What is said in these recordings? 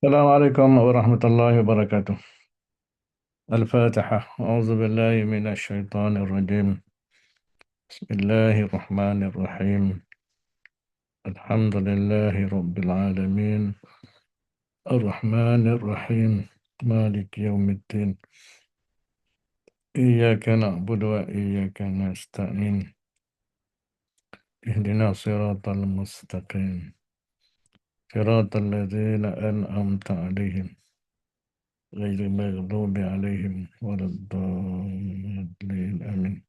السلام عليكم ورحمة الله وبركاته. الفاتحة. أعوذ بالله من الشيطان الرجيم. بسم الله الرحمن الرحيم. الحمد لله رب العالمين، الرحمن الرحيم، مالك يوم الدين. إياك نعبد وإياك نستعين. اهدنا الصراط المستقيم، صراط الذين أنعمت عليهم غير المغضوب عليهم ولا الضالين. آمين.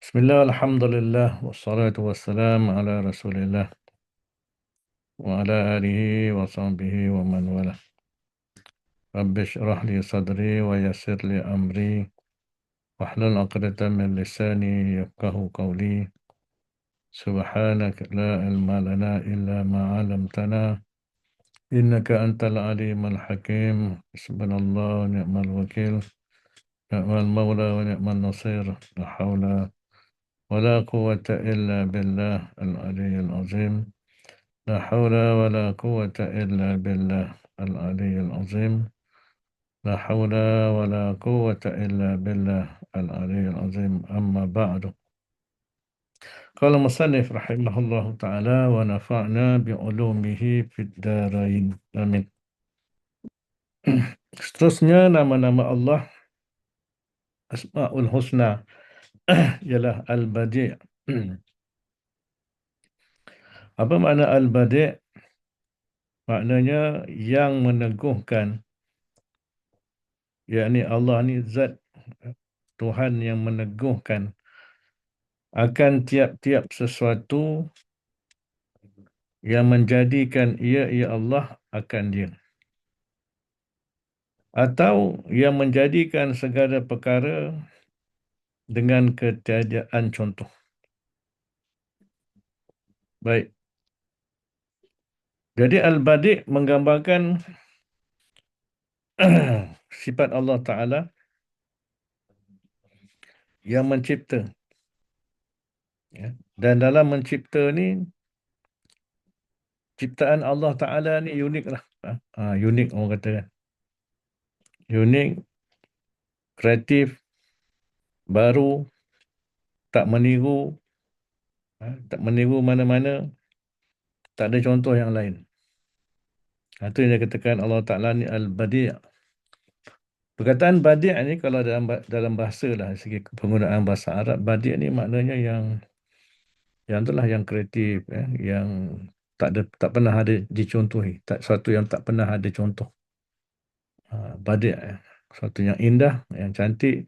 بسم الله الحمد لله والصلاة والسلام على رسول الله وعلى آله وصحبه ومن والاه. رب اشرح لي صدري ويسر لي أمري واحلل عقدة من لساني يفقه قولي. سبحانك لا علم لنا إلا ما علمتنا إنك أنت العليم الحكيم. حسبنا الله ونعم الوكيل، نعم المولى ونعم النصير. لا حول ولا قوة إلا بالله العلي العظيم. لا حول ولا قوة إلا بالله العلي العظيم. لا حول ولا قوة إلا بالله العلي العظيم. أما بعد، قال المصنف رحمه الله تعالى: ونفعنا بعلومه في الدارين. آمين. Seterusnya nama-nama Allah Asmaul Husna ialah Al-Badi'. Apa makna Al-Badi'? Maknanya yang meneguhkan, yakni Allah ni zat Tuhan yang meneguhkan akan tiap-tiap sesuatu yang menjadikan ia Allah akan dia, atau yang menjadikan segala perkara dengan ketiadaan contoh. Baik. Jadi Al-Badi' menggambarkan sifat Allah Ta'ala yang mencipta. Ya. Dan dalam mencipta ni, ciptaan Allah Ta'ala ni unik lah. Unik orang kata kan. Unik, kreatif, baru, tak meniru, tak meniru mana-mana, tak ada contoh yang lain. Itu yang dia katakan Allah Ta'ala ni Al-Badi'. Perkataan Badi' ni kalau dalam bahasa lah, segi penggunaan bahasa Arab, Badi' ni maknanya yang itulah yang kreatif, yang tak pernah ada dicontohi, suatu yang tak pernah ada contoh. Badi', suatu yang indah, yang cantik,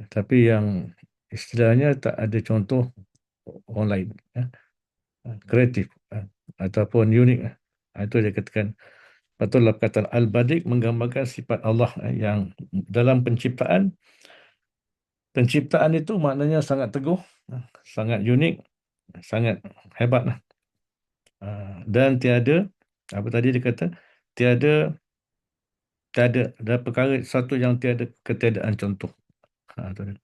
tapi yang istilahnya tak ada contoh orang lain. Kreatif ataupun unik. Itu dia katakan. Patutlah perkataan Al-Badi' menggambarkan sifat Allah yang dalam penciptaan itu maknanya sangat teguh, sangat unik, sangat hebat lah. Dan tiada, apa tadi dia kata, tiada ada perkara satu yang tiada ketiadaan contoh. Itu dia.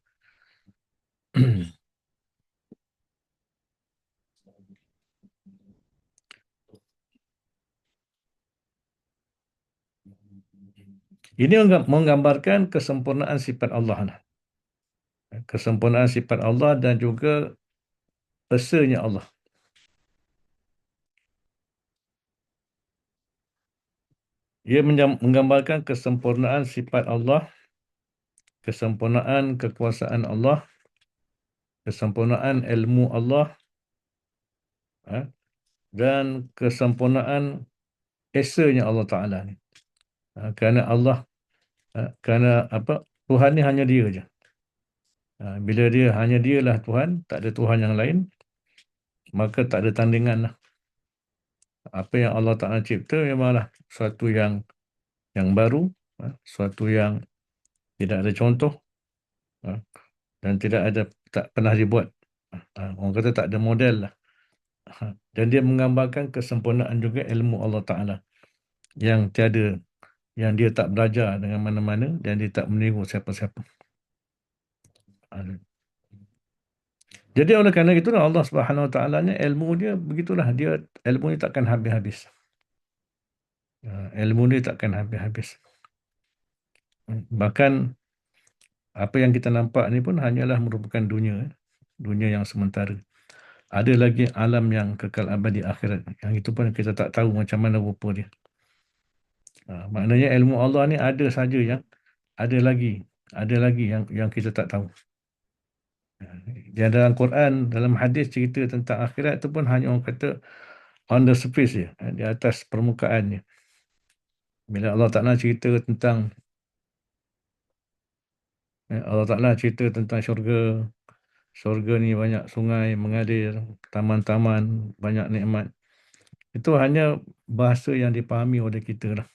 Ini menggambarkan kesempurnaan sifat Allah lah. Kesempurnaan sifat Allah dan juga esanya Allah. Ia menggambarkan kesempurnaan sifat Allah, kesempurnaan kekuasaan Allah, kesempurnaan ilmu Allah, dan kesempurnaan esanya Allah Ta'ala ni. Kerana Allah, kerana apa? Tuhan ni hanya dia je. Bila hanya dialah Tuhan, tak ada Tuhan yang lain, maka tak ada tandingan lah. Apa yang Allah Ta'ala cipta memanglah suatu yang baru, suatu yang tidak ada contoh, dan tak pernah dibuat. Orang kata tak ada model lah. Dan dia menggambarkan kesempurnaan juga ilmu Allah Ta'ala yang tiada, yang dia tak belajar dengan mana-mana dan dia tak meniru siapa-siapa. Jadi oleh kerana itulah Allah Subhanahu Wa Taala ni ilmu dia begitulah, dia ilmu ni takkan habis-habis. Ilmu ni takkan habis-habis. Bahkan apa yang kita nampak ni pun hanyalah merupakan dunia, dunia yang sementara. Ada lagi alam yang kekal abadi akhirat. Yang itu pun kita tak tahu macam mana rupa dia. Maknanya ilmu Allah ni ada saja yang ada lagi, ada lagi yang kita tak tahu. Di dalam Quran, dalam hadis cerita tentang akhirat itu pun hanya orang kata on the surface je, di atas permukaannya. Bila Allah Ta'ala cerita tentang Allah Ta'ala cerita tentang syurga, syurga ni banyak sungai mengalir, taman-taman, banyak nikmat. Itu hanya bahasa yang dipahami oleh kita lah.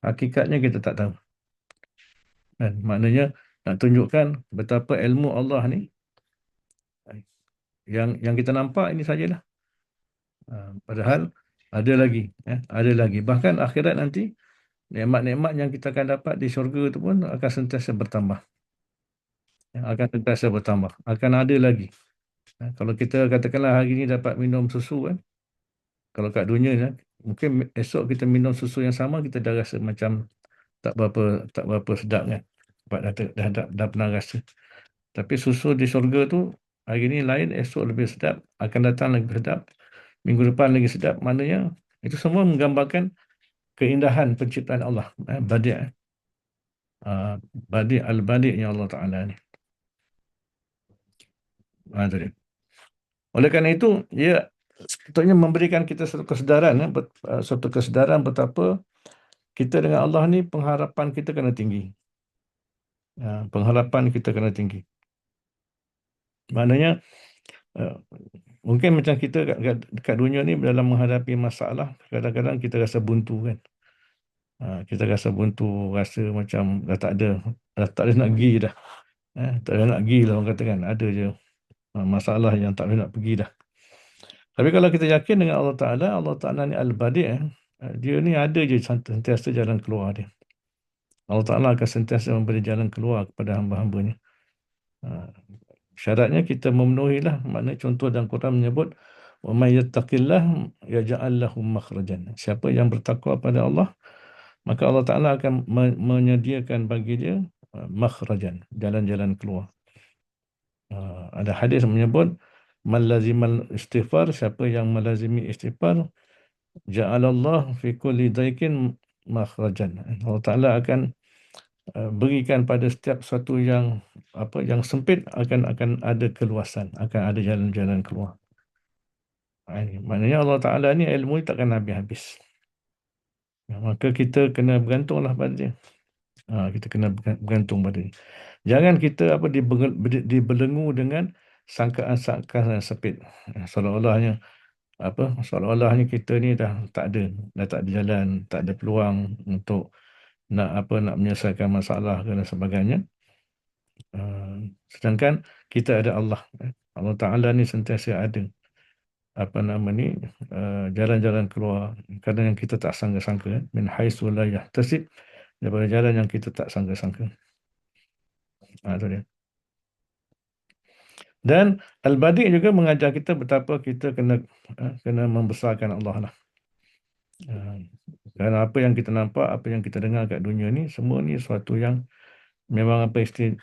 Hakikatnya kita tak tahu. Dan maknanya nak tunjukkan betapa ilmu Allah ni yang kita nampak ini sajalah. Padahal ada lagi, ada lagi. Bahkan akhirat nanti nikmat-nikmat yang kita akan dapat di syurga itu pun akan sentiasa bertambah. Akan sentiasa bertambah. Akan ada lagi. Kalau kita katakanlah hari ini dapat minum susu kan, kalau kat dunia ni, mungkin esok kita minum susu yang sama, kita dah rasa macam tak berapa sedap kan. Sebab dah pernah rasa. Tapi susu di syurga tu hari ini lain, esok lebih sedap, akan datang lagi sedap, minggu depan lagi sedap. Maknanya itu semua menggambarkan keindahan penciptaan Allah. Badi' Badi' al-Badi' Allah Ta'ala ni. Tadi. Oleh kerana itu, ia sebetulnya memberikan kita satu kesedaran, satu kesedaran betapa kita dengan Allah ni pengharapan kita kena tinggi. Pengharapan kita kena tinggi. Maknanya, mungkin macam kita dekat dunia ni dalam menghadapi masalah, kadang-kadang kita rasa buntu kan. Kita rasa buntu, rasa macam dah tak ada nak pergi dah. Tak ada nak pergi lah orang kata kan. Ada je masalah yang tak boleh nak pergi dah. Tapi kalau kita yakin dengan Allah Ta'ala ni Al-Badi', dia ni ada je sentiasa jalan keluar dia. Allah Ta'ala akan sentiasa memberi jalan keluar kepada hamba-hambanya. Syaratnya kita memenuhilah. Maknanya contoh dalam Quran menyebut wa may yattaqillah yaj'al lahu makhrajan. Siapa yang bertakwa pada Allah, maka Allah Ta'ala akan menyediakan bagi dia makhrajan, jalan-jalan keluar. Ada hadis menyebut man lazimal istighfar, siapa yang melazimi istighfar, ja'alallah fi kulli daikin makhrajan. Allah Ta'ala akan berikan pada setiap satu yang sempit akan ada keluasan, akan ada jalan-jalan keluar. Maknanya Allah Ta'ala ni ilmu ni takkan habis-habis. Maka kita kena bergantunglah pada dia. Kita kena bergantung pada dia. Jangan kita dibelenggu dengan sangkaan-sangkaan yang sempit. Seolah-olahnya kita ni dah tak ada jalan, tak ada peluang untuk nak menyelesaikan masalah dan sebagainya. Sedangkan kita ada Allah. Allah Ta'ala ni sentiasa ada jalan-jalan keluar kadang yang kita tak sangka-sangka, min haitsu la yahtasib, daripada jalan yang kita tak sangka-sangka. Itu dia. Dan Al-Badi' juga mengajar kita betapa kita kena membesarkan Allah lah. Kerana apa yang kita nampak, apa yang kita dengar kat dunia ni, semua ni sesuatu yang memang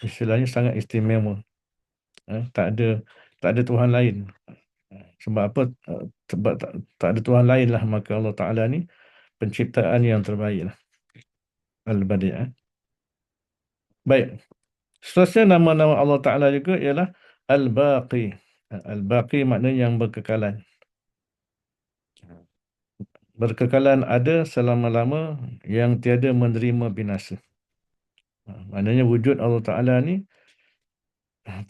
istilahnya sangat istimewa. Tak ada Tuhan lain. Sebab apa? Sebab tak ada Tuhan lain lah, maka Allah Ta'ala ni penciptaan yang terbaik lah. Al-Badi'. Baik. Seterusnya nama-nama Allah Ta'ala juga ialah Al-Baqi. Al-Baqi maknanya yang berkekalan. Berkekalan ada selama-lama, yang tiada menerima binasa. Maknanya wujud Allah Ta'ala ni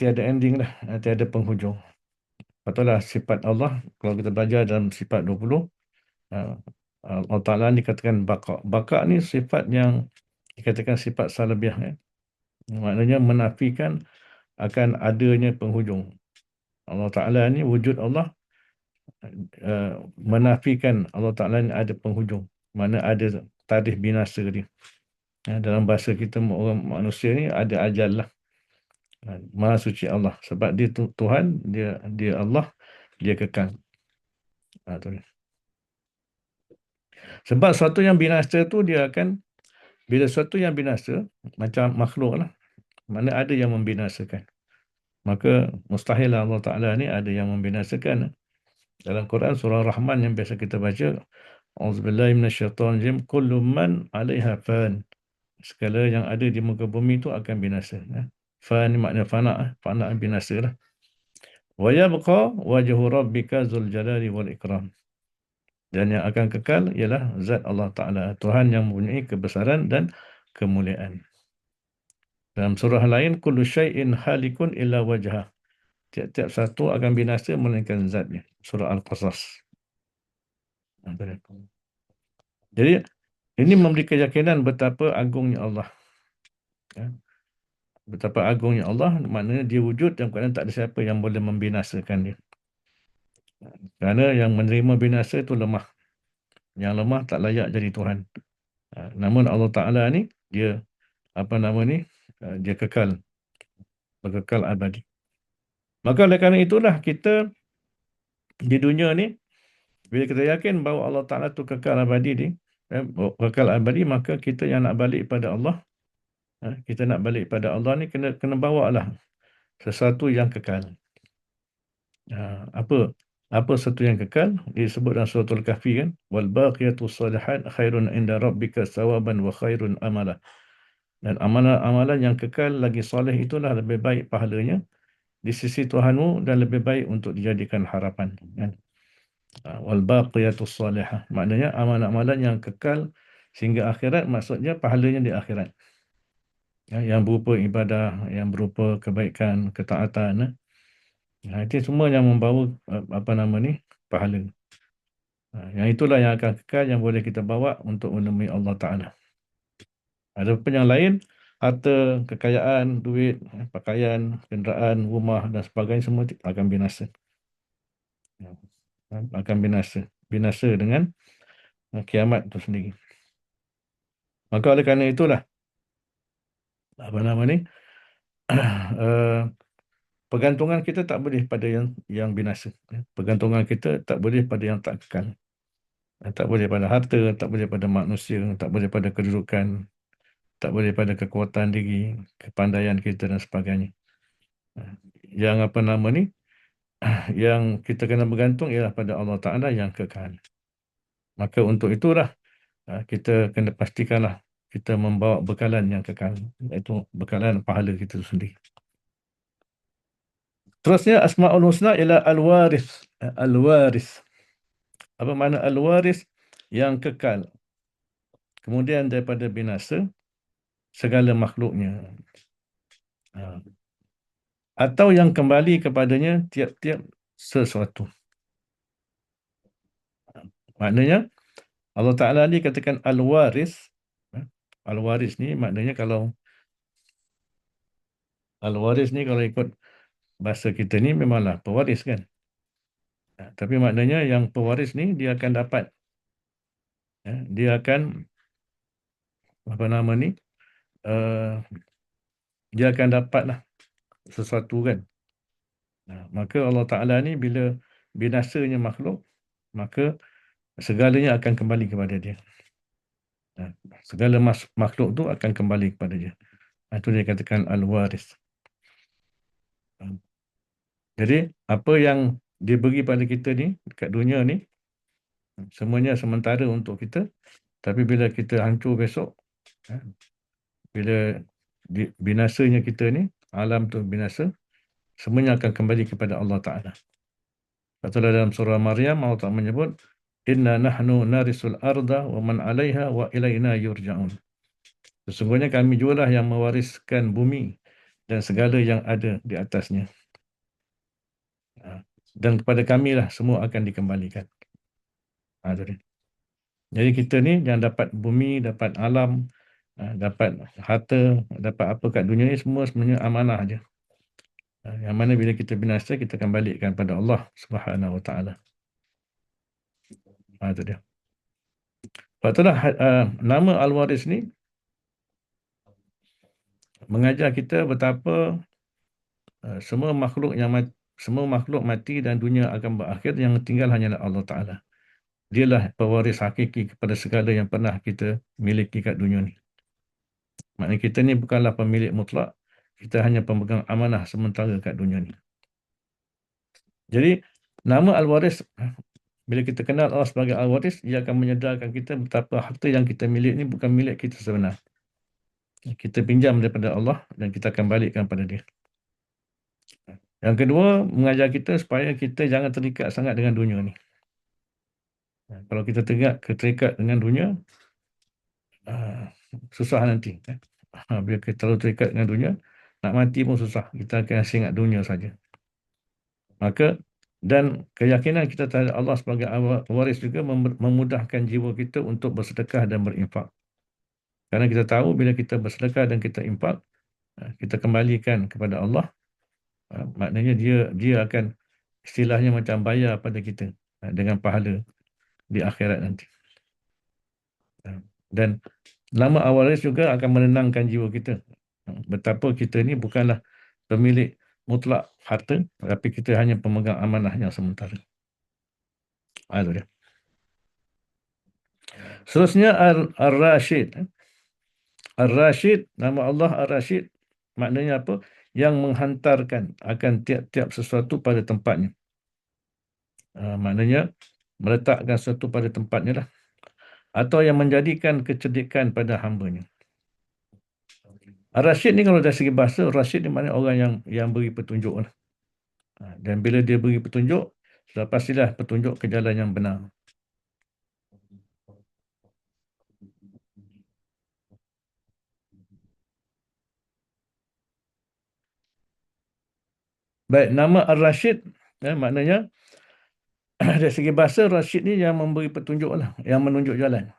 tiada ending lah, tiada penghujung. Patutlah sifat Allah, kalau kita belajar dalam sifat 20, Allah Ta'ala ni dikatakan Baqa. Baqa ni sifat yang dikatakan sifat salbiah. Maknanya menafikan akan adanya penghujung. Allah Ta'ala ni, wujud Allah, menafikan Allah Ta'ala ni ada penghujung. Mana ada tarikh binasa dia. Dalam bahasa kita orang manusia ni ada ajal lah. Maha suci Allah. Sebab dia Tuhan, dia Allah, dia kekal. Tu dia. Sebab sesuatu yang binasa tu dia akan, bila sesuatu yang binasa, macam makhluk lah, mana ada yang membinasakan. Maka mustahil Allah Ta'ala ni ada yang membinasakan. Dalam Quran surah Rahman yang biasa kita baca, Auzubillahi minasyaitonirrajim, kullu man 'alaiha fan. Segala yang ada di muka bumi itu akan binasa. Fan ni makna fana, fana binasa lah. Wa yabqa wajhu rabbika dzul jalali wal ikram. Dan yang akan kekal ialah zat Allah Ta'ala, Tuhan yang mempunyai kebesaran dan kemuliaan. Dalam surah lain, kullu syai'in halikun illa wajhah. Tiap-tiap satu akan binasa melainkan zatnya. Surah Al-Qasas. Jadi, ini memberi keyakinan betapa agungnya Allah. Ya. Betapa agungnya Allah, maknanya dia wujud dan keadaan tak ada siapa yang boleh membinasakan dia. Kerana yang menerima binasa itu lemah. Yang lemah tak layak jadi Tuhan. Namun Allah Ta'ala ni, dia, apa nama ni, dia kekal. Berkekal abadi. Maka oleh kerana itulah kita di dunia ni, bila kita yakin bahawa Allah Ta'ala tu kekal abadi ni, kekal abadi, maka kita yang nak balik pada Allah, kita nak balik pada Allah ni kena bawa lah sesuatu yang kekal. Apa sesuatu yang kekal? Disebut dalam surah Al-Kahfi kan, wal baqiyatus salihat khairun inda rabbika thawaban wa khairun amala. Dan amalan-amalan yang kekal lagi soleh itulah lebih baik pahalanya di sisi Tuhanmu dan lebih baik untuk dijadikan harapan. Kan? Wal baqiyatus salihah. Maknanya amalan-amalan yang kekal sehingga akhirat, maksudnya pahalanya di akhirat. Yang berupa ibadah, yang berupa kebaikan, ketaatan. Itu semua yang membawa apa nama ni, pahala. Yang itulah yang akan kekal, yang boleh kita bawa untuk menemui Allah Ta'ala. Adapun yang lain, harta, kekayaan, duit, pakaian, kenderaan, rumah dan sebagainya semua akan binasa. Akan binasa. Binasa dengan kiamat itu sendiri. Maka oleh kerana itulah, apa nama ni, pergantungan kita tak boleh pada yang binasa. Pergantungan kita tak boleh pada yang tak kekal. Tak boleh pada harta, tak boleh pada manusia, tak boleh pada kedudukan, tak boleh pada kekuatan diri, kepandaian kita dan sebagainya. Yang apa nama ni, yang kita kena bergantung ialah pada Allah Ta'ala yang kekal. Maka untuk itulah kita kena pastikanlah kita membawa bekalan yang kekal, iaitu bekalan pahala kita sendiri. Terusnya Asma'ul Husna ialah Al-Waris. Al-Waris. Apa makna Al-Waris? Yang kekal. Kemudian daripada binasa segala makhluknya. Atau yang kembali kepadanya tiap-tiap sesuatu. Maknanya Allah Ta'ala ni katakan Al-Waris. Al-Waris ni maknanya kalau Al-Waris ni kalau ikut bahasa kita ni memanglah pewaris kan. Tapi maknanya yang pewaris ni dia akan dapat. Dia akan apa nama ni, dia akan dapatlah sesuatu kan. Maka Allah Ta'ala ni bila binasanya makhluk, maka segalanya akan kembali kepada dia. Segala makhluk tu akan kembali kepada dia. Itu dia katakan Al-Waris. Jadi apa yang diberi pada kita ni dekat dunia ni, semuanya sementara untuk kita. Tapi bila kita hancur besok, bila binasanya kita ni, alam tu binasa, semuanya akan kembali kepada Allah Ta'ala. Katalah dalam surah Maryam, Allah Ta'ala menyebut, Inna nahnu narisul arda wa man alaiha wa ilaina yurja'un. Sesungguhnya kami jugalah yang mewariskan bumi dan segala yang ada di atasnya. Dan kepada kamilah semua akan dikembalikan. Jadi kita ni yang dapat bumi, dapat alam, dapat harta, dapat apa kat dunia ni semua sebenarnya amanah aja. Yang mana bila kita binasa, kita akan balikkan pada Allah Subhanahu Wa Taala. Itu dia. Sebab itulah nama Al-Waris ni mengajar kita betapa semua makhluk mati dan dunia akan berakhir, yang tinggal hanyalah Allah Ta'ala. Dialah pewaris hakiki kepada segala yang pernah kita miliki kat dunia ni. Maknanya kita ni bukanlah pemilik mutlak, kita hanya pemegang amanah sementara kat dunia ni. Jadi, nama Al-Waris, bila kita kenal Allah sebagai Al-Waris, ia akan menyedarkan kita betapa harta yang kita milik ni bukan milik kita sebenar. Kita pinjam daripada Allah dan kita akan balikkan pada Dia. Yang kedua, mengajar kita supaya kita jangan terikat sangat dengan dunia ni. Kalau kita terikat dengan dunia, susah nanti. Bila kita terlalu terikat dengan dunia, nak mati pun susah. Kita akan ingat dunia saja. Maka, dan keyakinan kita terhadap Allah sebagai waris juga memudahkan jiwa kita untuk bersedekah dan berinfak. Karena kita tahu bila kita bersedekah dan kita infak, kita kembalikan kepada Allah. Maknanya dia akan istilahnya macam bayar pada kita dengan pahala di akhirat nanti. Dan nama Al-Waris juga akan menenangkan jiwa kita. Betapa kita ni bukanlah pemilik mutlak harta, tapi kita hanya pemegang amanah yang sementara. Itu dia. Seterusnya Ar-Rashid. Ar-Rashid, nama Allah Ar-Rashid, maknanya apa? Yang menghantarkan akan tiap-tiap sesuatu pada tempatnya. Maknanya meletakkan sesuatu pada tempatnya lah. Atau yang menjadikan kecerdikan pada hambanya. Ar-Rashid ni kalau dari segi bahasa, Rashid ni maknanya orang yang beri petunjuk lah. Dan bila dia beri petunjuk, sudah pastilah petunjuk ke jalan yang benar. Baik, nama Ar-Rashid, maknanya dari segi bahasa, Rashid ni yang memberi petunjuk lah, yang menunjuk jalan.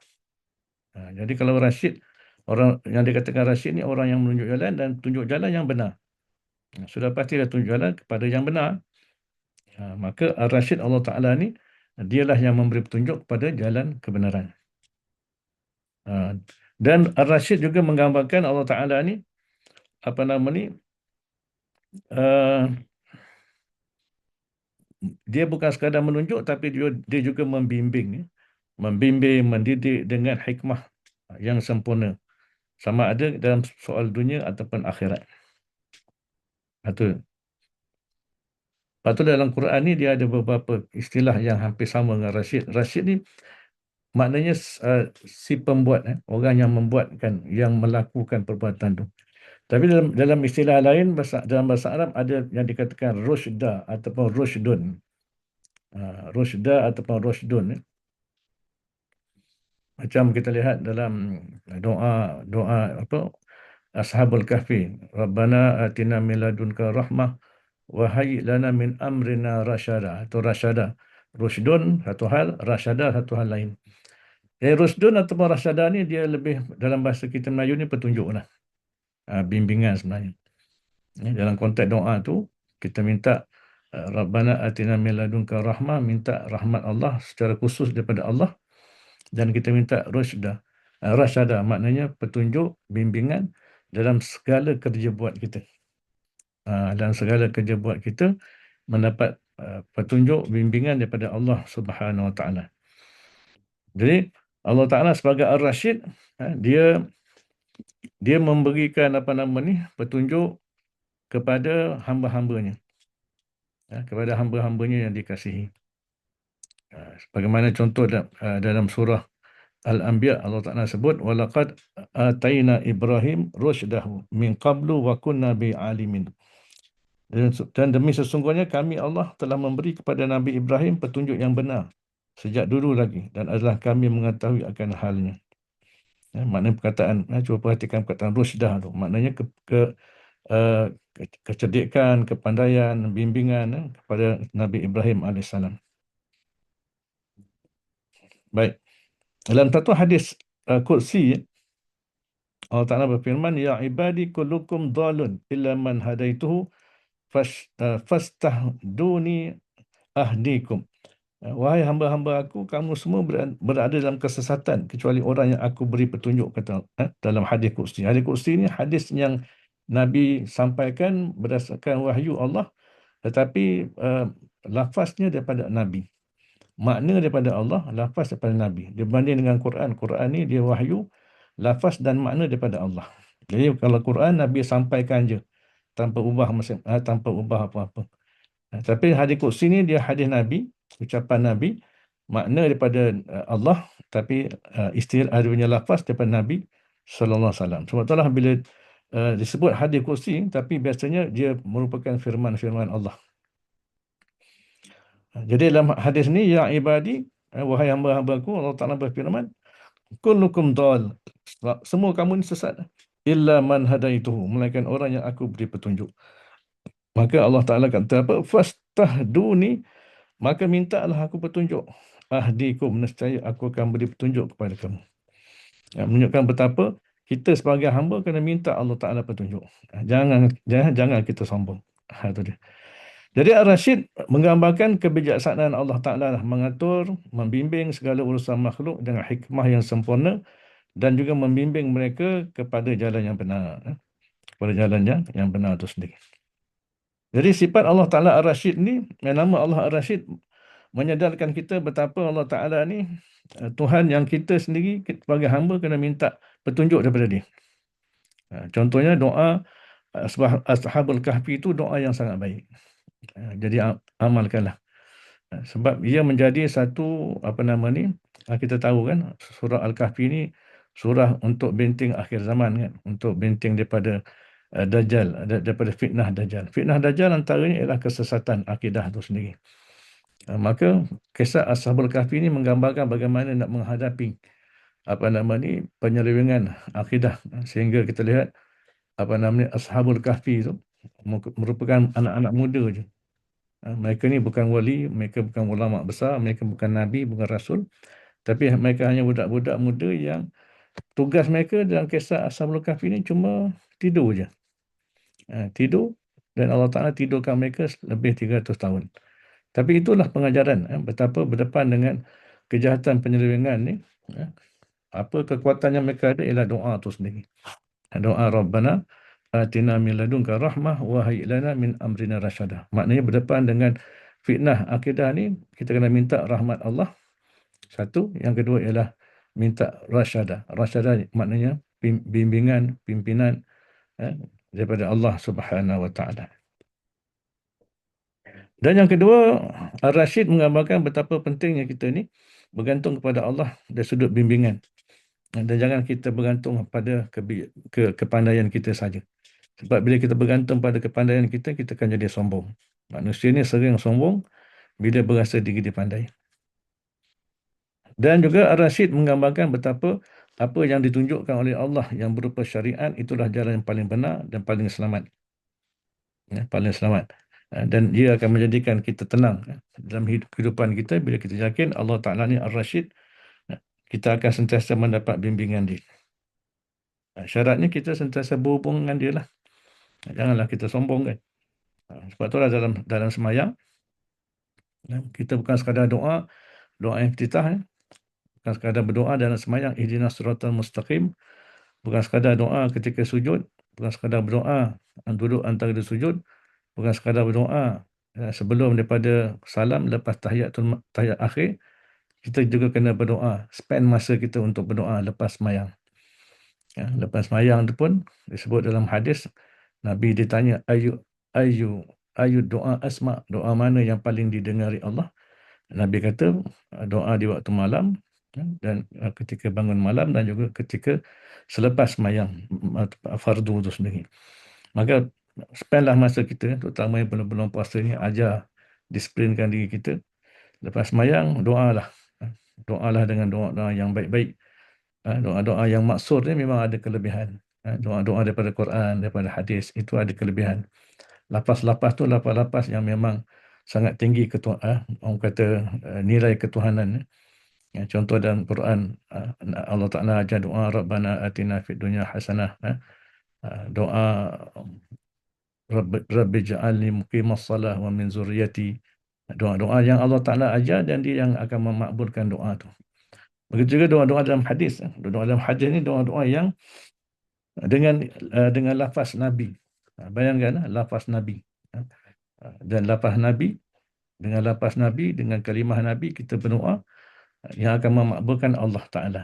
Jadi kalau Rashid, orang yang dikatakan Rashid ni orang yang menunjuk jalan dan tunjuk jalan yang benar. Sudah pasti dah tunjuk jalan kepada yang benar. Maka Ar-Rashid Allah Ta'ala ni, dialah yang memberi petunjuk kepada jalan kebenaran. Dan Ar-Rashid juga menggambarkan Allah Ta'ala ni, apa nama ni, dia bukan sekadar menunjuk, tapi dia juga membimbing. Membimbing, mendidik dengan hikmah yang sempurna. Sama ada dalam soal dunia ataupun akhirat. Itu. Lepas tu dalam Quran ni dia ada beberapa istilah yang hampir sama dengan Rashid. Rashid ni maknanya si pembuat, orang yang membuatkan, yang melakukan perbuatan tu. Tapi dalam istilah lain, dalam bahasa Arab ada yang dikatakan rusyda ataupun rusydun. Rusyda ataupun rusydun. Macam kita lihat dalam doa apa, Ashabul Kahfi, Rabbana atina min ladunka rahmah wa hayyi lana min amrina rasyada, atau rasyada. Rusydun satu hal, rasyada satu hal lain. Rusydun ataupun rasyada ni dia lebih dalam bahasa kita Melayu ni petunjuk lah. Bimbingan sebenarnya. Dalam konteks doa tu kita minta Rabbana atina min ladunka rahmah, minta rahmat Allah secara khusus daripada Allah, dan kita minta rasyada, maknanya petunjuk, bimbingan dalam segala kerja buat kita. Dalam segala kerja buat kita mendapat petunjuk, bimbingan daripada Allah Subhanahu Wa Taala. Jadi Allah Taala sebagai Ar-Rashid, dia memberikan apa nama ni, petunjuk kepada hamba-hambanya. Kepada hamba-hambanya yang dikasihi. Sebagaimana contoh dalam surah Al-Anbiya, Allah Ta'ala sebut, وَلَقَدْ آتَيْنَا إِبْرَاهِيمَ رُشْدَهُ مِنْ قَبْلُ وَكُنَّا بِعَالِمٍ. Dan demi sesungguhnya kami Allah telah memberi kepada Nabi Ibrahim petunjuk yang benar sejak dulu lagi, dan adalah kami mengetahui akan halnya. Maknanya perkataan, cuba perhatikan perkataan rusydah tu. Maknanya kecerdikan, kepandaian, bimbingan kepada Nabi Ibrahim AS. Baik. Dalam satu hadis Qudsi, Allah Ta'ala berfirman, Ya ibadi kullukum dhalun illa man hadaituhu fastahduni ahdikum. Wahai hamba-hamba aku, kamu semua berada dalam kesesatan kecuali orang yang aku beri petunjuk, kata dalam hadis Qudsi. Hadis Qudsi ni hadis yang Nabi sampaikan berdasarkan wahyu Allah, tetapi lafaznya daripada Nabi. Makna daripada Allah, lafaz daripada Nabi. Dibanding dengan Quran, Quran ni dia wahyu, lafaz dan makna daripada Allah. Jadi kalau Quran, Nabi sampaikan je tanpa ubah tanpa ubah apa-apa. Tapi hadis kursi ni dia hadis Nabi, ucapan Nabi, makna daripada Allah, tapi istilah ada punya lafaz daripada Nabi sallallahu alaihi wasallam. Sebab itulah bila disebut hadis kursi, tapi biasanya dia merupakan firman-firman Allah. Jadi dalam hadis ni, ya ibadi, wahai hamba-hambaku, Allah Ta'ala berfirman, kullukum dal, semua kamu ni sesat, illa man hadaituhu, melainkan orang yang aku beri petunjuk. Maka Allah Ta'ala kata apa? Fastahduni, maka mintalah aku petunjuk. Ahdikum, nescaya aku akan beri petunjuk kepada kamu. Menunjukkan betapa kita sebagai hamba kena minta Allah Ta'ala petunjuk. Jangan kita sombong. Itu dia. Jadi Ar-Rasyid menggambarkan kebijaksanaan Allah Ta'ala mengatur, membimbing segala urusan makhluk dengan hikmah yang sempurna dan juga membimbing mereka kepada jalan yang benar. Kepada jalan yang benar itu sendiri. Jadi sifat Allah Ta'ala Ar-Rasyid ni, nama Allah Ar-Rasyid menyadarkan kita betapa Allah Ta'ala ni Tuhan yang kita sendiri sebagai hamba kena minta petunjuk daripada dia. Contohnya doa Ashabul Kahfi itu doa yang sangat baik. Jadi amalkanlah. Sebab ia menjadi satu kita tahu kan, surah Al-Kahfi ni surah untuk benteng akhir zaman kan, untuk benteng daripada Dajjal, daripada fitnah Dajjal. Fitnah Dajjal antaranya ialah kesesatan akidah itu sendiri. Maka kisah Ashabul Kahfi ini menggambarkan bagaimana nak menghadapi penyelewengan akidah, sehingga kita lihat Ashabul Kahfi itu merupakan anak-anak muda je. Mereka ni bukan wali, mereka bukan ulama besar, mereka bukan nabi, bukan rasul, tapi mereka hanya budak-budak muda yang tugas mereka dalam kisah Ashabul Kahfi ni cuma tidur je. Tidur, dan Allah Ta'ala tidurkan mereka lebih 300 tahun. Tapi itulah pengajaran, betapa berdepan dengan kejahatan penyelewengan ni, apa kekuatan yang mereka ada ialah doa itu sendiri. Doa Rabbana atina min ladunka rahmah wa hayyi lana min amrina rasyada. Maknanya berdepan dengan fitnah akidah ni, kita kena minta rahmat Allah. Satu, yang kedua ialah minta rasyada. Rasyada maknanya bimbingan, pimpinan daripada Allah Subhanahu wa taala. Dan yang kedua, Ar-Rasyid menggambarkan betapa pentingnya kita ni bergantung kepada Allah dari sudut bimbingan. Dan jangan kita bergantung pada kepandaian kita saja. Sebab bila kita bergantung pada kepandaian kita, kita akan jadi sombong. Manusia ni sering sombong bila berasa diri dia pandai. Dan juga Ar-Rasyid menggambarkan betapa apa yang ditunjukkan oleh Allah yang berupa syariat, itulah jalan yang paling benar dan paling selamat. Paling selamat. Dan dia akan menjadikan kita tenang dalam kehidupan kita bila kita yakin Allah Ta'ala ni Ar-Rasyid. Kita akan sentiasa mendapat bimbingan dia. Syaratnya kita sentiasa berhubung dengan dia lah. Janganlah kita sombong kan. Sebab itulah dalam semayang, kita bukan sekadar doa yang iftitah, bukan sekadar berdoa dalam semayang, ihdinas siratal mustaqim, bukan sekadar doa ketika sujud, bukan sekadar berdoa duduk antara dua sujud, bukan sekadar berdoa sebelum daripada salam, lepas tahiyat akhir. Kita juga kena berdoa, spend masa kita untuk berdoa lepas semayang. Lepas semayang tu pun disebut dalam hadis, Nabi ditanya ayu doa asma, doa mana yang paling didengari Allah. Nabi kata doa di waktu malam dan ketika bangun malam, dan juga ketika selepas semayang fardu itu sendiri. Maka spendlah masa kita, terutama yang belum puasa ni, ajar, disiplinkan diri kita. Lepas semayang, doalah dengan doa-doa yang baik-baik. Doa-doa yang maksur ni memang ada kelebihan. Doa-doa daripada Quran, daripada hadis, itu ada kelebihan. Lapas-lapas tu lapas-lapas yang memang sangat tinggi orang kata nilai ketuhanan. Contoh dalam Quran, Allah Ta'ala ajar doa Rabbana atina fid dunya hasanah. Doa Rabbi ja'alni muqimas salah wa min zurriyati. Doa-doa yang Allah Ta'ala ajar dan dia yang akan memakbulkan doa tu. Begitu juga doa-doa dalam hadis. Doa dalam hadis ni doa-doa yang dengan lafaz Nabi. Bayangkan lafaz Nabi. Dan lafaz Nabi, dengan lafaz Nabi, dengan kalimah Nabi, kita berdoa yang akan memakbulkan Allah Ta'ala.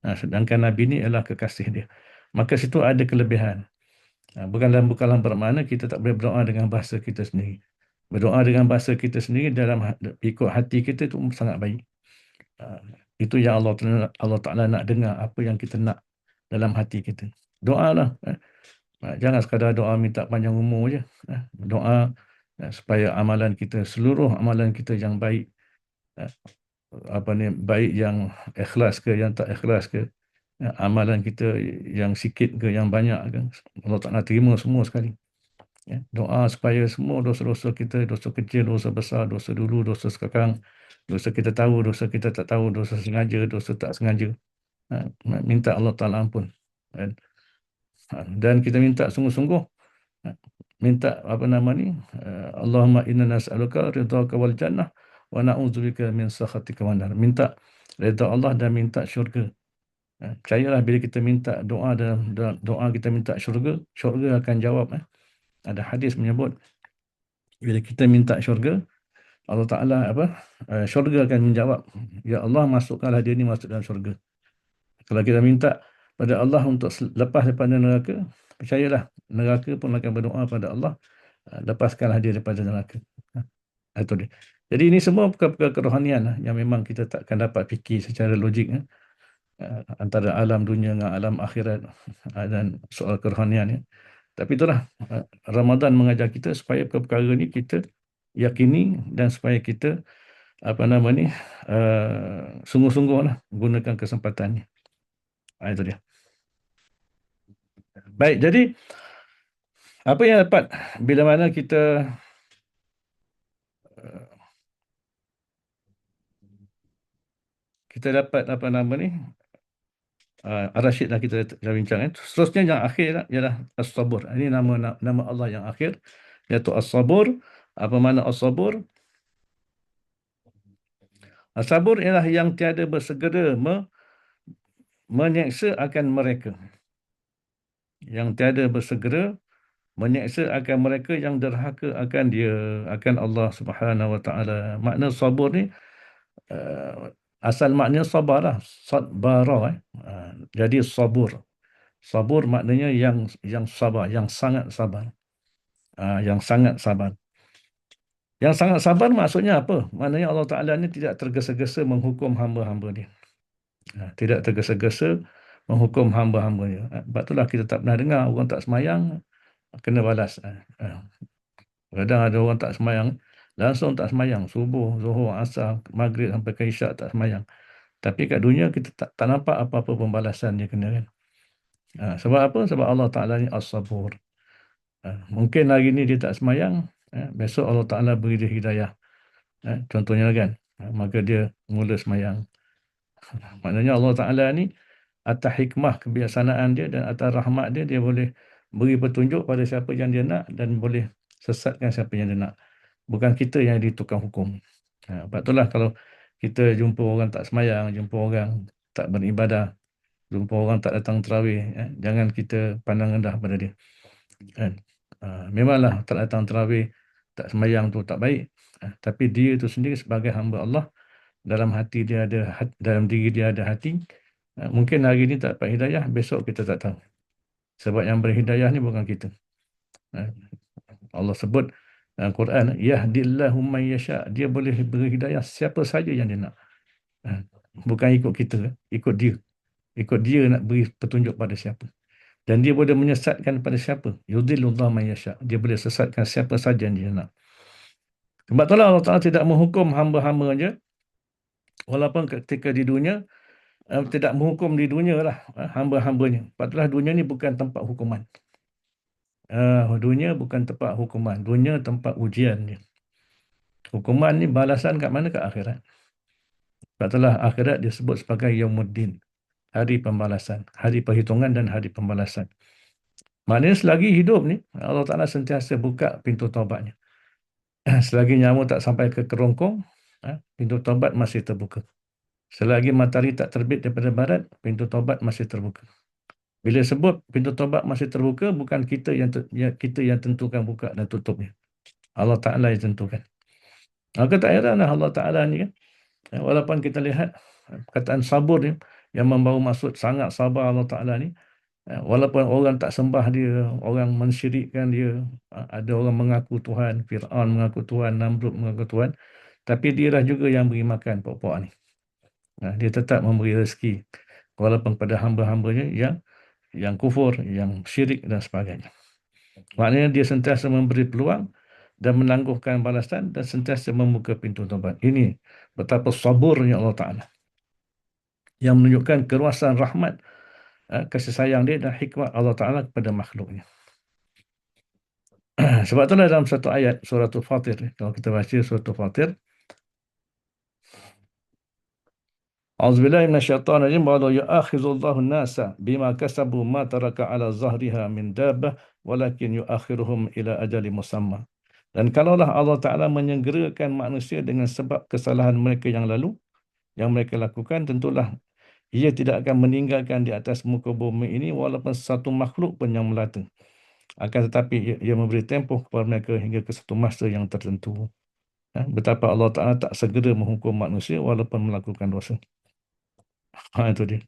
Sedangkan Nabi ni adalah kekasih dia. Maka situ ada kelebihan. Bukanlah bermakna kita tak boleh berdoa dengan bahasa kita sendiri. Berdoa dengan bahasa kita sendiri ikut hati kita itu sangat baik. Itu yang Allah Ta'ala nak dengar apa yang kita nak dalam hati kita. Doa lah. Jangan sekadar doa minta panjang umur je. Doa supaya amalan kita, seluruh amalan kita yang baik, baik yang ikhlas ke, yang tak ikhlas ke, amalan kita yang sikit ke, yang banyak ke, Allah Ta'ala terima semua sekali. Doa supaya semua dosa-dosa kita, dosa kecil, dosa besar, dosa dulu, dosa sekarang, dosa kita tahu, dosa kita tak tahu, dosa sengaja, dosa tak sengaja, minta Allah Ta'ala ampun. Dan kita minta sungguh-sungguh, minta Allahumma inna nas'aluka ridhaka wal jannah wa na'udzubika min sakhatika wan nar. Minta redha Allah dan minta syurga. Percayalah bila kita minta doa dalam doa kita minta syurga, syurga akan jawab. Ada hadis menyebut bila kita minta syurga, Allah Ta'ala syurga akan menjawab, ya Allah, masukkanlah dia ni masuk dalam syurga. Kalau kita minta pada Allah untuk lepas daripada neraka, percayalah neraka pun akan berdoa pada Allah, lepaskanlah dia daripada neraka. Itu dia. Jadi ini semua perkara-perkara kerohanian yang memang kita takkan dapat fikir secara logik antara alam dunia dengan alam akhirat dan soal kerohanian. Tapi itulah, Ramadan mengajar kita supaya perkara ini kita yakini dan supaya kita sungguh-sungguhlah gunakan kesempatannya. Itu dia. Baik, jadi apa yang dapat bila mana kita dapat Ar-Rasyid dah kita dah bincang. Seterusnya yang akhir ialah As-Sabur. Ini nama Allah yang akhir, iaitu As-Sabur. Apa makna As-Sabur? As-Sabur ialah yang tiada bersegera menyeksa akan mereka. Yang tiada bersegera menyeksa akan mereka yang derhaka akan dia, akan Allah Subhanahu Wa Taala. Makna sabur ni asal maknanya sabar lah. Sabara. Jadi sabur. Sabur maknanya yang sabar, yang sangat sabar. Yang sangat sabar. Yang sangat sabar maksudnya apa? Maknanya Allah Ta'ala ni tidak tergesa-gesa menghukum hamba-hamba dia. Tidak tergesa-gesa menghukum hamba-hambanya. Sebab itulah kita tak pernah dengar orang tak semayang kena balas. Kadang ada orang tak semayang, langsung tak semayang. Subuh, Zuhur, Asar, Maghrib sampai ke Isyak tak semayang. Tapi kat dunia kita tak nampak apa-apa pembalasan dia kena kan. Sebab apa? Sebab Allah Ta'ala ni As-Sabur. Mungkin hari ni dia tak semayang, besok Allah Ta'ala beri dia hidayah. Contohnya kan, maka dia mula semayang. Maknanya Allah Ta'ala ni atas hikmah kebijaksanaan dia dan atas rahmat dia, dia boleh beri petunjuk pada siapa yang dia nak dan boleh sesatkan siapa yang dia nak. Bukan kita yang ditukang hukum. Sebab itulah kalau kita jumpa orang tak semayang, jumpa orang tak beribadah, jumpa orang tak datang tarawih, jangan kita pandang rendah pada dia. Memanglah tak datang tarawih, tak semayang tu tak baik. Tapi dia itu sendiri sebagai hamba Allah, dalam diri dia ada hati. Mungkin hari ini tak dapat hidayah, besok kita tak tahu. Sebab yang berhidayah ni bukan kita. Allah sebut dalam Quran, yahdillahu man yasha. Dia boleh beri hidayah siapa saja yang dia nak. Bukan ikut kita, ikut dia. Ikut dia nak beri petunjuk pada siapa. Dan dia boleh menyesatkan pada siapa. Yudhillullahu man yasha. Dia boleh sesatkan siapa saja yang dia nak. Sebab itulah Allah Ta'ala tidak menghukum hamba-hambanya, walaupun ketika di dunia, tidak menghukum di dunia lah hamba-hambanya. Sebab itulah dunia ni bukan tempat hukuman. Dunia bukan tempat hukuman. Dunia tempat ujian dia. Hukuman ni balasan kat mana? Kat akhirat. Sebab itulah akhirat disebut sebagai Yaumuddin. Hari pembalasan. Hari perhitungan dan hari pembalasan. Maknanya selagi hidup ni, Allah Ta'ala sentiasa buka pintu taubatnya. Selagi nyawa tak sampai ke kerongkong, pintu taubat masih terbuka. Selagi matahari tak terbit daripada barat, pintu taubat masih terbuka. Bila sebut pintu taubat masih terbuka, bukan kita kita yang tentukan buka dan tutupnya. Allah Ta'ala yang tentukan. Maka tak heranlah Allah Ta'ala ni kan. Walaupun kita lihat perkataan sabur ni yang membawa maksud sangat sabar Allah Ta'ala ni. Walaupun orang tak sembah dia, orang mensyirikkan dia, ada orang mengaku Tuhan, Fir'aun mengaku Tuhan, Namrud mengaku Tuhan, tapi dia lah juga yang beri makan pokok-pokok ni. Dia tetap memberi rezeki walaupun pada hamba-hambanya yang kufur, yang syirik dan sebagainya. Maknanya dia sentiasa memberi peluang dan menangguhkan balasan dan sentiasa membuka pintu taubat. Ini betapa saburnya Allah Ta'ala yang menunjukkan keluasan rahmat, kasih sayang dia dan hikmat Allah Ta'ala kepada makhluknya. Sebab itulah dalam satu ayat surah Al-Fatir, kalau kita baca surah Al-Fatir, A'udzubillahi minasyaitonirrajim wa la yu'akhizullahu an-nasa bima kasabu ma taraka 'ala zahriha min dabbah walakin yu'akhiruhum ila ajalin musamma. Dan kalaulah Allah Ta'ala menyegerakan manusia dengan sebab kesalahan mereka yang lalu, yang mereka lakukan, tentulah ia tidak akan meninggalkan di atas muka bumi ini walaupun satu makhluk pun yang melata. Akan tetapi ia memberi tempoh kepada mereka hingga ke satu masa yang tertentu. Betapa Allah Ta'ala tak segera menghukum manusia walaupun melakukan dosa. Itu dia.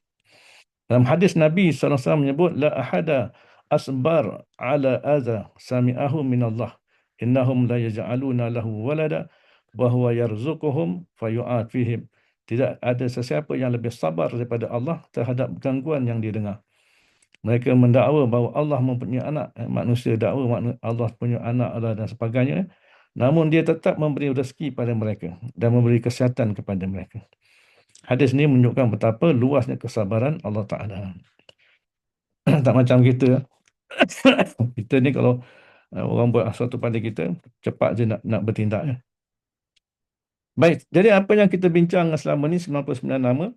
Dalam hadis Nabi SAW menyebut, La ahada asbar ala adha sami'ahu minallah. Innahum la yaj'aluna lahu walada wa huwa yarzuquhum fayu'at fihim. Tidak ada sesiapa yang lebih sabar daripada Allah terhadap gangguan yang didengar. Mereka mendakwa bahawa Allah mempunyai anak. Manusia dakwa Allah punya anak dan sebagainya. Namun dia tetap memberi rezeki pada mereka dan memberi kesihatan kepada mereka. Hadis ini menunjukkan betapa luasnya kesabaran Allah Ta'ala. Tak macam kita. Kita ni kalau orang buat sesuatu pada kita, cepat je nak bertindak. Baik, jadi apa yang kita bincang selama ni 99 nama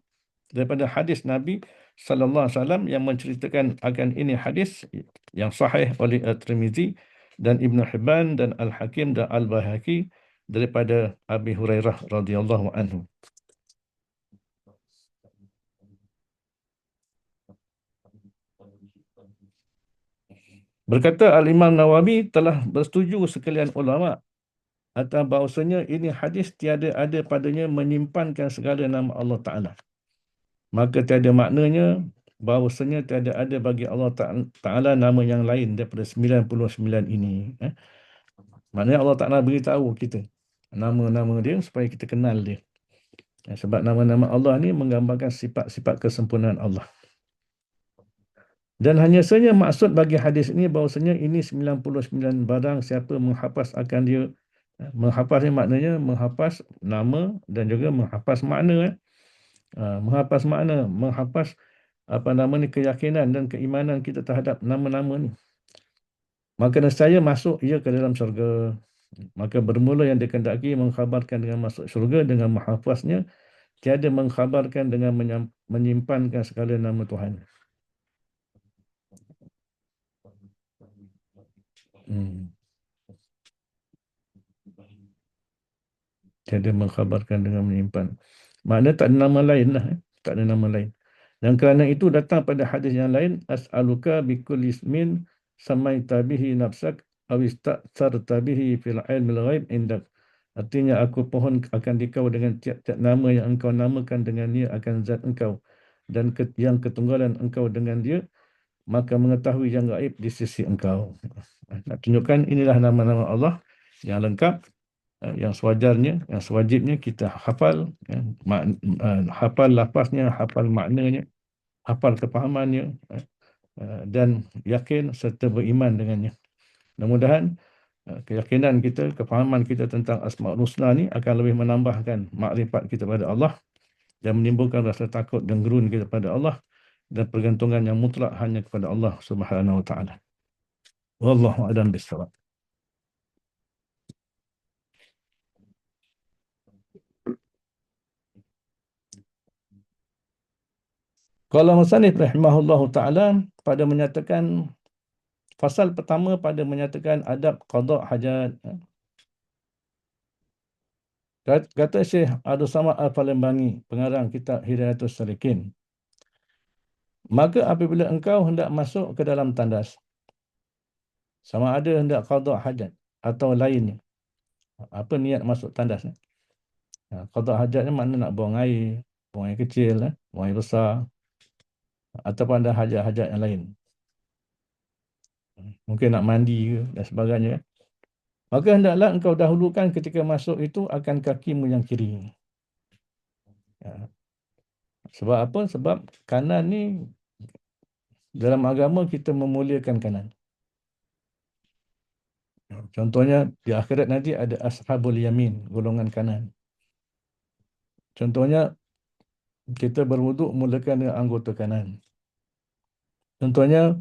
daripada hadis Nabi sallallahu alaihi wasallam yang menceritakan akan ini hadis yang sahih oleh At-Tirmizi dan Ibn Hibban dan Al-Hakim dan Al-Baihaqi daripada Abi Hurairah radhiyallahu anhu. Berkata Al-Imam Nawawi telah bersetuju sekalian ulama atas bahawasanya ini hadis tiada ada padanya menyimpankan segala nama Allah Ta'ala. Maka tiada maknanya bahawasanya tiada ada bagi Allah Ta'ala nama yang lain daripada 99 ini. Maknanya Allah Ta'ala beritahu kita nama-nama dia supaya kita kenal dia. Sebab nama-nama Allah ni menggambarkan sifat-sifat kesempurnaan Allah. Dan hanya saja maksud bagi hadis ini bahawasanya ini 99 barang siapa menghafaz akan dia. Menghafaz ni maknanya menghafaz nama dan juga menghafaz makna. Menghafaz makna, menghafaz keyakinan dan keimanan kita terhadap nama-nama ni. Maka nescaya masuk ia ke dalam syurga. Maka bermula yang dikehendaki mengkhabarkan dengan masuk syurga dengan menghafaznya, tiada mengkhabarkan dengan menyimpankan segala nama Tuhan. Tiada mengkhabarkan dengan menyimpan. Maknanya tak ada nama lain lah. Tak ada nama lain. Dan kerana itu datang pada hadis yang lain, As'aluka bikulli ismin samaita bihi nafsak awista'tarta bihi fil ilmil ghaib indak. Artinya aku pohon akan dikau dengan tiap-tiap nama yang engkau namakan dengannya akan zat engkau. Dan yang ketunggalan engkau dengan dia, maka mengetahui yang gaib di sisi engkau. Nak tunjukkan inilah nama-nama Allah yang lengkap, yang sewajarnya, yang sewajibnya kita hafal, hafal lafaznya, hafal maknanya, hafal kefahamannya, dan yakin serta beriman dengannya. Mudah-mudahan keyakinan kita, kefahaman kita tentang Asmaul Husna ni akan lebih menambahkan makrifat kita pada Allah dan menimbulkan rasa takut dan gerun kita pada Allah dan pergantungan yang mutlak hanya kepada Allah Subhanahu wa taala. Wallahu a'lam bissawab. Qala musannif rahimahullahu taala pada menyatakan fasal pertama pada menyatakan adab qada hajat. Kata Syekh Abdul Samad Al-Palembang, pengarang kitab Hidayatus Salikin. Maka apabila engkau hendak masuk ke dalam tandas, sama ada hendak qada hajat atau lainnya. Apa niat masuk tandas ni? Qada hajat ni makna nak buang air kecil, buang air besar, ataupun ada hajat-hajat yang lain. Mungkin nak mandi ke dan sebagainya. Maka hendaklah engkau dahulukan ketika masuk itu akan kakimu yang kiri. Ya. Sebab apa? Sebab kanan ni dalam agama kita memuliakan kanan. Contohnya di akhirat nanti ada ashabul yamin, golongan kanan. Contohnya kita berwuduk mulakan dengan anggota kanan. Contohnya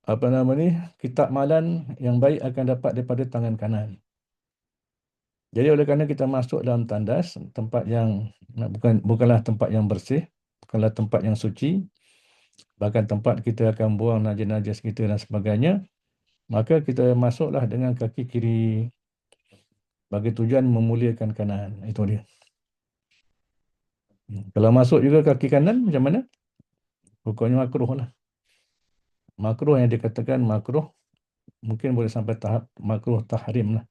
apa nama ni? Kitab malan yang baik akan dapat daripada tangan kanan. Jadi oleh kerana kita masuk dalam tandas, tempat yang bukanlah tempat yang bersih, bukanlah tempat yang suci, bahkan tempat kita akan buang najis-najis kita dan sebagainya, maka kita masuklah dengan kaki kiri bagi tujuan memuliakan kanan. Itu dia. Kalau masuk juga kaki kanan, macam mana? Hukumnya makruh lah. Makruh yang dikatakan makruh, mungkin boleh sampai tahap makruh tahrim lah.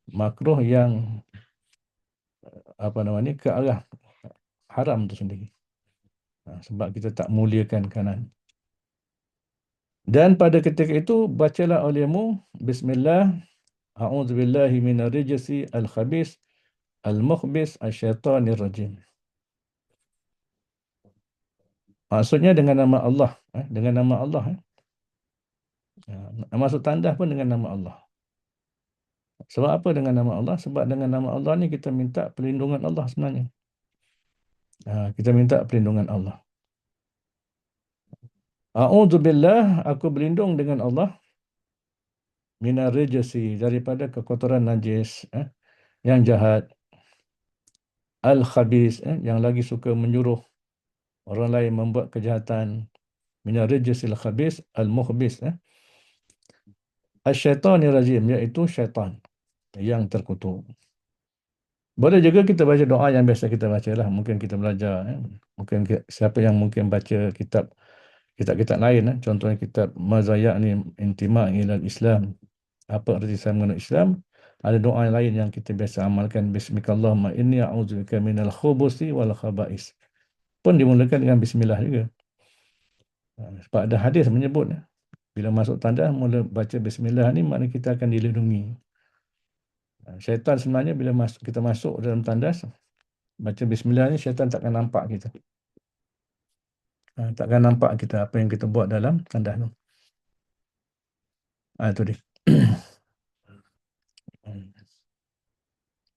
Makruh yang apa nama ni, ke arah haram tu sendiri. Sebab kita tak muliakan kanan. Dan pada ketika itu, bacalah olehmu Bismillah, A'udzubillahi minarijsi al-khabis, al-mukhbis, asyaitanir rajim. Maksudnya dengan nama Allah. Dengan nama Allah. Masuk tandas pun dengan nama Allah. Sebab apa dengan nama Allah? Sebab dengan nama Allah ni kita minta perlindungan Allah sebenarnya. Kita minta perlindungan Allah. A'udzubillah, aku berlindung dengan Allah, minar rijsi, daripada kekotoran najis, yang jahat, al-khabis, yang lagi suka menyuruh orang lain membuat kejahatan, minar rijsil khabis, al-mukhbis, asyaitanir rajim, iaitu syaitan yang terkutuk. Boleh juga kita baca doa yang biasa kita baca lah. Mungkin kita belajar. Mungkin siapa yang mungkin baca kitab-kitab lain. Contohnya kitab Mazaya'ni Intima' ilal Islam. Apa arti saya mengenal Islam? Ada doa yang lain yang kita biasa amalkan. Bismillahirrahmanirrahim. Inni a'udzubika minal khubusi wal khaba'is. Pun dimulakan dengan bismillah juga. Sebab ada hadis menyebut, bila masuk tandas, mula baca bismillah ni, maknanya kita akan dilindungi. Syaitan sebenarnya bila kita masuk dalam tandas, baca bismillah ni, syaitan takkan nampak kita. Takkan nampak kita apa yang kita buat dalam tandas tu. Itu dia.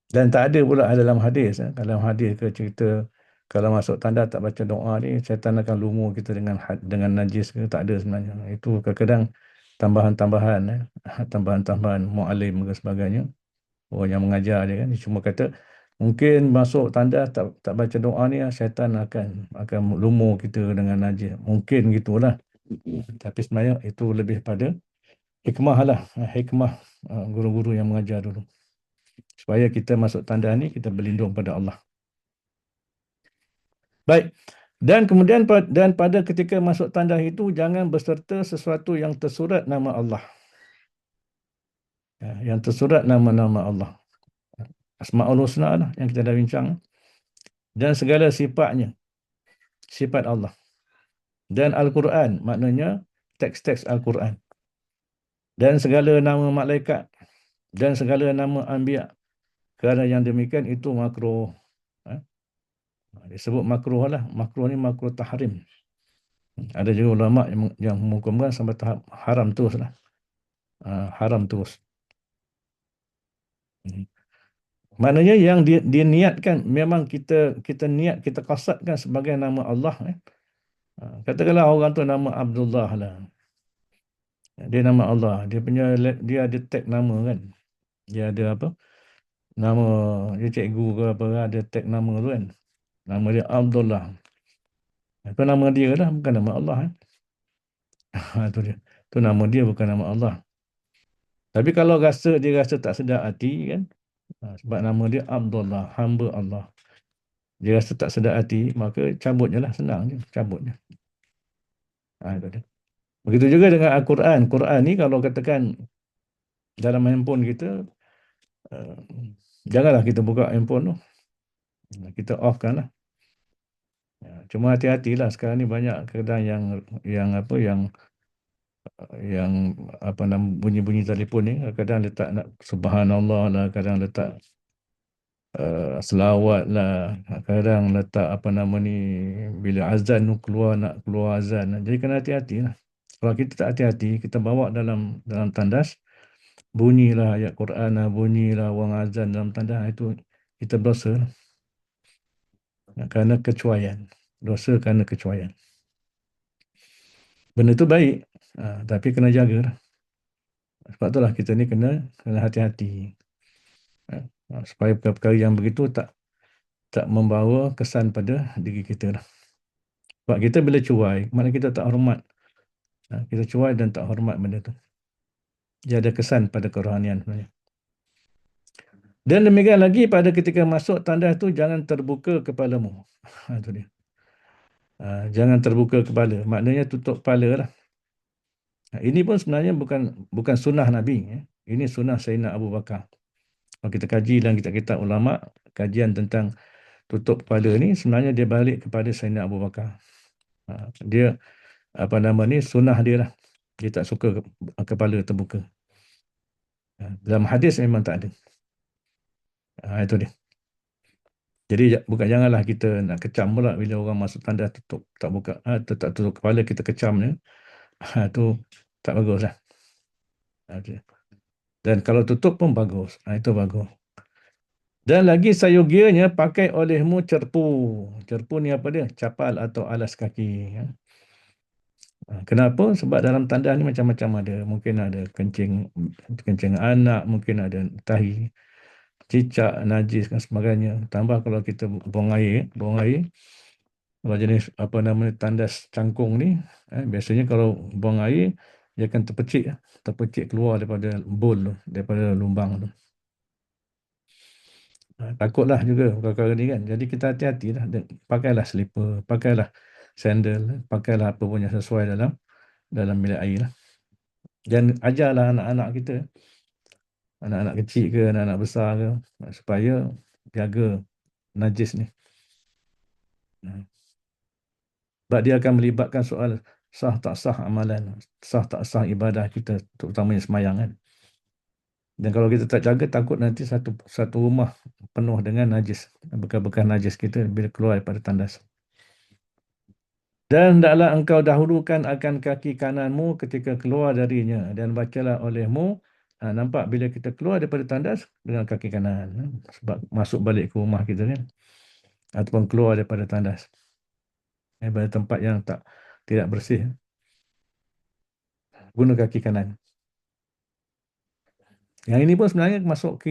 Dan tak ada pula dalam hadis. Dalam hadis ke cerita, kalau masuk tandas tak baca doa ni, syaitan akan lumur kita dengan najis ke, tak ada sebenarnya. Itu kadang-kadang tambahan-tambahan, tambahan-tambahan mu'alim ke sebagainya. Orang yang mengajar dia kan, dia cuma kata, mungkin masuk tandas tak baca doa ni, syaitan akan lumur kita dengan najis. Mungkin gitulah. Tapi sebenarnya itu lebih pada hikmah lah. Hikmah guru-guru yang mengajar dulu. Supaya kita masuk tandas ni, kita berlindung pada Allah. Baik. Dan kemudian pada ketika masuk tandas itu, jangan berserta sesuatu yang tersurat nama Allah. Yang tersurat nama-nama Allah. Asma'ul Husna lah yang kita dah bincang. Dan segala sifatnya. Sifat Allah. Dan Al-Quran, maknanya teks-teks Al-Quran. Dan segala nama malaikat. Dan segala nama anbiya. Kerana yang demikian itu makruh. Disebut makruh lah. Makruh ni makruh tahrim. Ada juga ulama yang menghukumkan sampai tahap haram terus lah. Haram terus. Maknanya yang diniatkan, memang kita niat, kita qasadkan sebagai nama Allah. Katakanlah orang tu nama Abdullah lah. Dia nama Allah. Dia ada tag nama kan. Dia ada apa? Nama dia cikgu ke apa, ada tag nama tu kan. Nama dia Abdullah. Itu nama dia lah, bukan nama Allah. Itu dia. Itu nama dia, bukan nama Allah. Tapi kalau dia rasa tak sedar hati kan, sebab nama dia Abdullah, hamba Allah. Dia rasa tak sedar hati, maka cabut je lah, senang je, cabut je. Itu dia. Begitu juga dengan Al-Quran. Quran ni kalau katakan dalam handphone kita, uh, janganlah kita buka handphone tu. Kita off kan lah. Cuma hati-hatilah sekarang ni banyak kadang yang apa yang apa nama bunyi-bunyi telefon ni kadang letak nak subhanallah lah, kadang letak selawat lah, kadang letak apa nama ni bila azan tu keluar nak keluar azan. Jadi kena hati-hati lah. Kalau kita tak hati-hati, kita bawa dalam tandas, bunyilah ayat Quran lah, bunyilah wang azan dalam tandas, itu kita berdosa lah. Kerana kecuaian. Dosa kerana kecuaian. Benda tu baik, tapi kena jaga lah. Sebab itulah kita ni kena hati-hati. Supaya perkara-perkara yang begitu tak membawa kesan pada diri kita lah. Sebab kita bila cuai, mana kita tak hormat. Kita cuai dan tak hormat benda tu. Dia ada kesan pada kerohanian sebenarnya. Dan demikian lagi pada ketika masuk tandas tu jangan terbuka kepalamu. Itu dia. Jangan terbuka kepala. Maknanya tutup kepala lah. Ini pun sebenarnya bukan sunnah Nabi. Ini sunnah Sayyidina Abu Bakar. Kalau kita kaji dalam kitab-kitab ulama, kajian tentang tutup kepala ni sebenarnya dia balik kepada Sayyidina Abu Bakar. Dia apa nama ni sunnah dia lah. Dia tak suka kepala terbuka. Dalam hadis memang tak ada. Itu dia. Jadi bukan janganlah kita nak kecam pula bila orang masuk tandas tutup tak buka, tak tutup kepala kita kecam ni. Itu tak bagus lah. Dan kalau tutup pun bagus. Itu bagus. Dan lagi sayogianya pakai olehmu cerpu. Cerpu ni apa dia? Capal atau alas kaki. Kenapa? Sebab dalam tandas ni macam-macam ada. Mungkin ada kencing anak, mungkin ada tahi, cicak, najis dan sebagainya. Tambah kalau kita buang air, kalau jenis apa nama tandas cangkung ni, biasanya kalau buang air, dia akan terpecik keluar daripada bowl tu, daripada lubang tu. Takutlah juga perkara ni kan. Jadi kita hati-hatilah. Pakailah slipper, pakailah sandal, pakailah apa pun yang sesuai dalam bilik air lah. Dan ajarlah anak-anak kita, anak-anak kecil ke, anak-anak besar ke, supaya jaga najis ni. Sebab dia akan melibatkan soal sah tak sah amalan, sah tak sah ibadah kita, terutamanya semayang kan. Dan kalau kita tak jaga, takut nanti satu rumah penuh dengan najis, bekas-bekas najis kita bila keluar daripada tandas. Dan hendaklah engkau dahulukan akan kaki kananmu ketika keluar darinya, dan bacalah olehmu. Nampak bila kita keluar daripada tandas dengan kaki kanan, sebab masuk balik ke rumah kita kan, ataupun keluar daripada tandas daripada tempat yang tidak bersih, guna kaki kanan. Yang ini pun sebenarnya masuk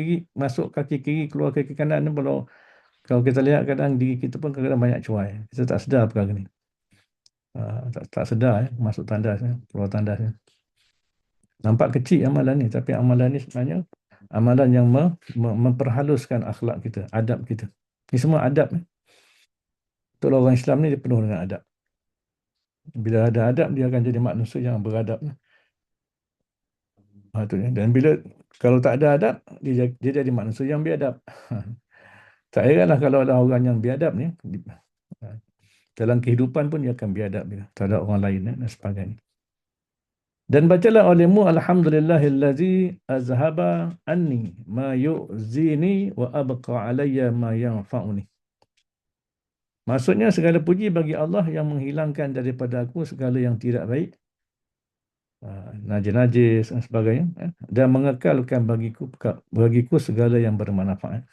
kaki kiri, keluar kaki kanan ni, kalau kita lihat kadang diri kita pun kadang banyak cuai. Kita tak sedar perkara ni. Tak sedar masuk tandas, keluar tandas. Nampak kecil amalan ni, tapi amalan ni sebenarnya amalan yang memperhaluskan akhlak kita, adab kita. Ini semua adab. Itulah orang Islam ni dia penuh dengan adab. Bila ada adab, dia akan jadi manusia yang beradab. Dan kalau tak ada adab, dia jadi manusia yang biadab. Tak heranlah kalau ada orang yang biadab ni, dalam kehidupan pun dia akan biadab terhadap orang lain dan sebagainya. Dan bacalah olehmu alhamdulillahillazi azhaba anni ma yu'zini wa abqa alayya ma yanfa'uni. Maksudnya segala puji bagi Allah yang menghilangkan daripada aku segala yang tidak baik, najis-najis dan sebagainya, dan mengekalkan bagiku segala yang bermanfaat.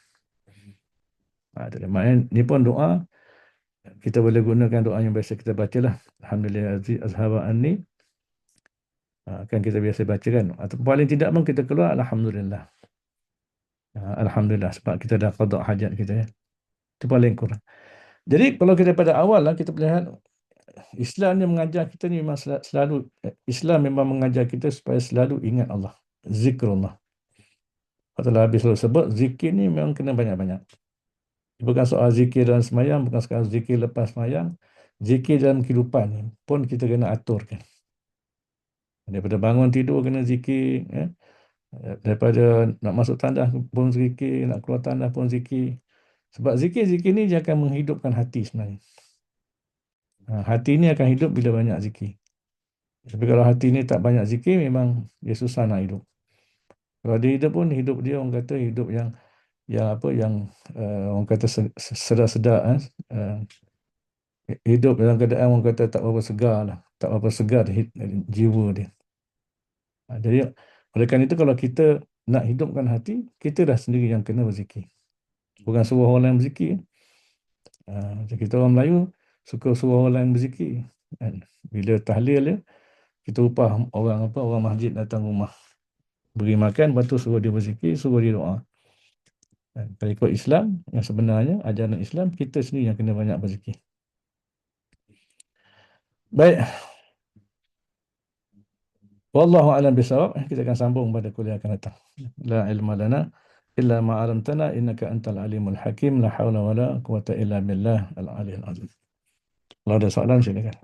Maknanya ni pun doa, kita boleh gunakan doa yang biasa kita bacalah, alhamdulillahillazi azhaba anni, kan kita biasa baca kan, atau paling tidak pun kita keluar alhamdulillah. Alhamdulillah sebab kita dah qada hajat kita ya. Itu paling kurang. Jadi kalau kita pada awal lah kita lihat Islam ni mengajar kita ni memang selalu Islam memang mengajar kita supaya selalu ingat Allah, zikrullah. Kalau habis selalu sebut zikir ni memang kena banyak-banyak. Bukan soal zikir dalam semayang, bukan soal zikir lepas semayang, Zikir dalam kehidupan ni pun kita kena aturkan. Daripada bangun tidur kena zikir, ya. Daripada nak masuk tandas pun zikir, nak keluar tandas pun zikir. Sebab zikir-zikir ni dia akan menghidupkan hati sebenarnya. Hati ni akan hidup bila banyak zikir. Tapi kalau hati ni tak banyak zikir, memang dia susah nak hidup. Kalau dia hidup pun, hidup dia orang kata hidup yang apa, yang orang kata sedar-sedar, hidup dalam keadaan orang kata tak berapa segar lah. Tak berapa segar jiwa dia. Jadi oleh kerana itu kalau kita nak hidupkan hati, kita dah sendiri yang kena berzikir. Bukan suruh orang lain berzikir. Macam kita orang Melayu suka suruh orang lain berzikir. Kan? Bila tahlil dia, kita upah orang apa, orang masjid datang rumah. Beri makan, lepas tu suruh dia berzikir, suruh dia doa. Kan? Kalau ikut Islam, yang sebenarnya ajaran Islam, kita sendiri yang kena banyak berzikir. Baik. Wallahu a'lam bisawab. Kita akan sambung pada kuliah akan datang. La ilma lana illa ma 'allamtana innaka antal alimul hakim. La haula wala quwata illa billah al-aliyyil azim. Kalau ada soalan silakan.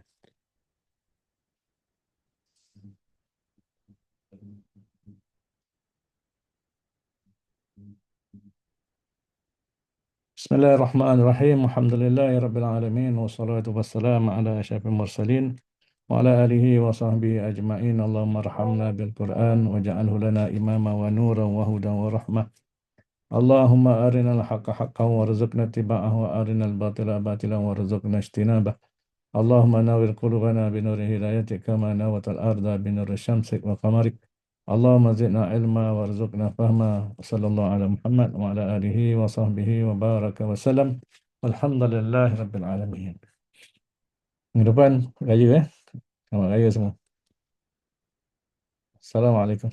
Bismillahirrahmanirrahim. Alhamdulillahi rabbil alamin wassalatu wassalamu ala asyrafil mursalin wa ala alihi wa sahbihi ajma'in. Allahumma arhamna bil Qur'an waj'alhu lana imama wa nuran wa hudan wa rahmah. Allahumma arinal haqqa haqqan warzuqna ittiba'ahu wa arinal batila batilan warzuqna ijtinabah. Allahumma nawwir qulubana binuri hidayatik kama nawwatal arda binuri syamsik wa qamarik. Allahumma zidna ilma warzuqna fahma. Sallallahu ala Muhammad wa ala alihi wa sahbihi wa baraka wa salam. Alhamdulillahi rabbil alamin. Minggu depan raya, Selamat raya semua. Assalamualaikum.